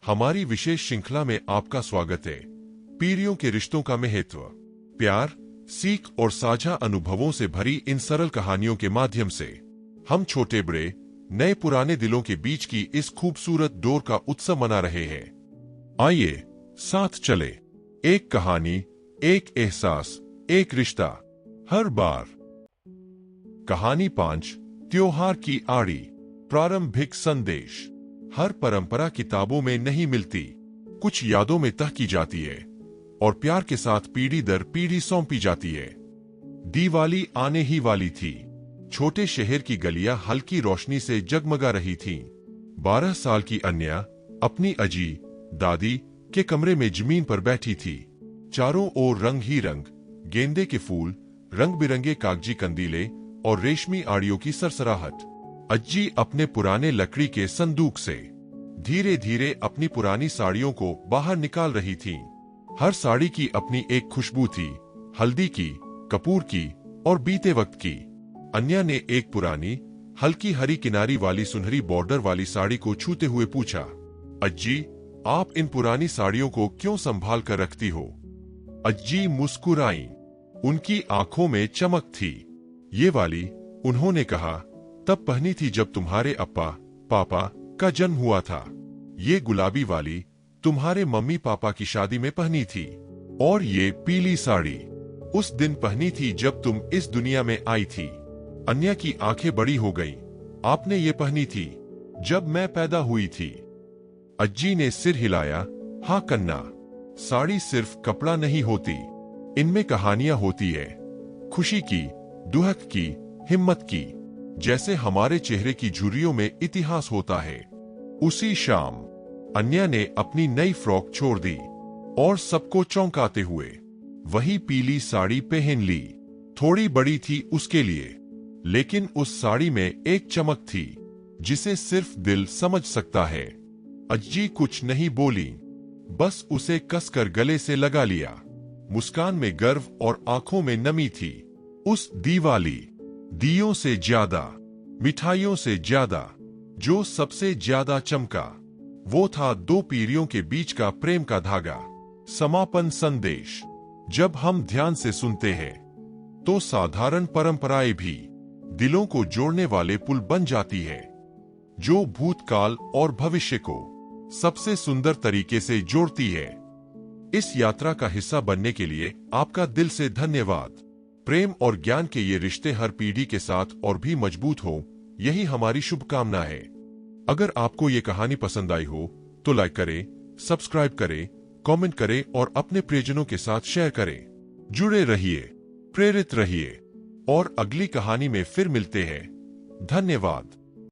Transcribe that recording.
हमारी विशेष श्रृंखला में आपका स्वागत है। पीढ़ियों के रिश्तों का महत्व, प्यार, सीख और साझा अनुभवों से भरी इन सरल कहानियों के माध्यम से हम छोटे बड़े, नए पुराने दिलों के बीच की इस खूबसूरत डोर का उत्सव मना रहे हैं। आइए साथ चले, एक कहानी, एक एहसास, एक रिश्ता, हर बार। कहानी 5, त्योहार की आड़ी। प्रारंभिक संदेश। हर परंपरा किताबों में नहीं मिलती, कुछ यादों में तह की जाती है और प्यार के साथ पीढ़ी दर पीढ़ी सौंपी जाती है। दिवाली आने ही वाली थी। छोटे शहर की गलियां हल्की रोशनी से जगमगा रही थीं। 12 साल की अन्या अपनी अजी दादी के कमरे में जमीन पर बैठी थी। चारों ओर रंग ही रंग, गेंदे के फूल, रंग बिरंगे कागजी कंदीले और रेशमी आड़ियों की सरसराहट। अज्जी अपने पुराने लकड़ी के संदूक से धीरे धीरे अपनी पुरानी साड़ियों को बाहर निकाल रही थीं। हर साड़ी की अपनी एक खुशबू थी, हल्दी की, कपूर की और बीते वक्त की। अन्या ने एक पुरानी, हल्की हरी किनारी वाली सुनहरी बॉर्डर वाली साड़ी को छूते हुए पूछा, अज्जी, आप इन पुरानी साड़ियों को क्यों संभाल कर रखती हो? अज्जी मुस्कुराईं। उनकी आंखों में चमक थी। ये वाली, उन्होंने कहा, तब पहनी थी जब तुम्हारे अप्पा पापा का जन्म हुआ था। ये गुलाबी वाली तुम्हारे मम्मी पापा की शादी में पहनी थी। और ये पीली साड़ी उस दिन पहनी थी जब तुम इस दुनिया में आई थी। अन्या की आंखें बड़ी हो गईं। आपने ये पहनी थी जब मैं पैदा हुई थी। अज्जी ने सिर हिलाया। हाँ कन्ना, साड़ी सिर्फ कपड़ा नहीं होती, इनमें कहानियां होती है, खुशी की, दुख की, हिम्मत की। जैसे हमारे चेहरे की झुर्रियों में इतिहास होता है। उसी शाम अन्या ने अपनी नई फ्रॉक छोड़ दी और सबको चौंकाते हुए वही पीली साड़ी पहन ली। थोड़ी बड़ी थी उसके लिए, लेकिन उस साड़ी में एक चमक थी जिसे सिर्फ दिल समझ सकता है। अज्जी कुछ नहीं बोली, बस उसे कसकर गले से लगा लिया। मुस्कान में गर्व और आंखों में नमी थी। उस दिवाली दियों से ज्यादा, मिठाइयों से ज्यादा, जो सबसे ज्यादा चमका, वो था 2 पीढ़ियों के बीच का प्रेम का धागा। समापन संदेश। जब हम ध्यान से सुनते हैं तो साधारण परंपराएं भी दिलों को जोड़ने वाले पुल बन जाती है, जो भूतकाल और भविष्य को सबसे सुंदर तरीके से जोड़ती है। इस यात्रा का हिस्सा बनने के लिए आपका दिल से धन्यवाद। प्रेम और ज्ञान के ये रिश्ते हर पीढ़ी के साथ और भी मजबूत हो, यही हमारी शुभकामना है। अगर आपको ये कहानी पसंद आई हो तो लाइक करें, सब्सक्राइब करें, कमेंट करें और अपने प्रियजनों के साथ शेयर करें। जुड़े रहिए, प्रेरित रहिए और अगली कहानी में फिर मिलते हैं। धन्यवाद।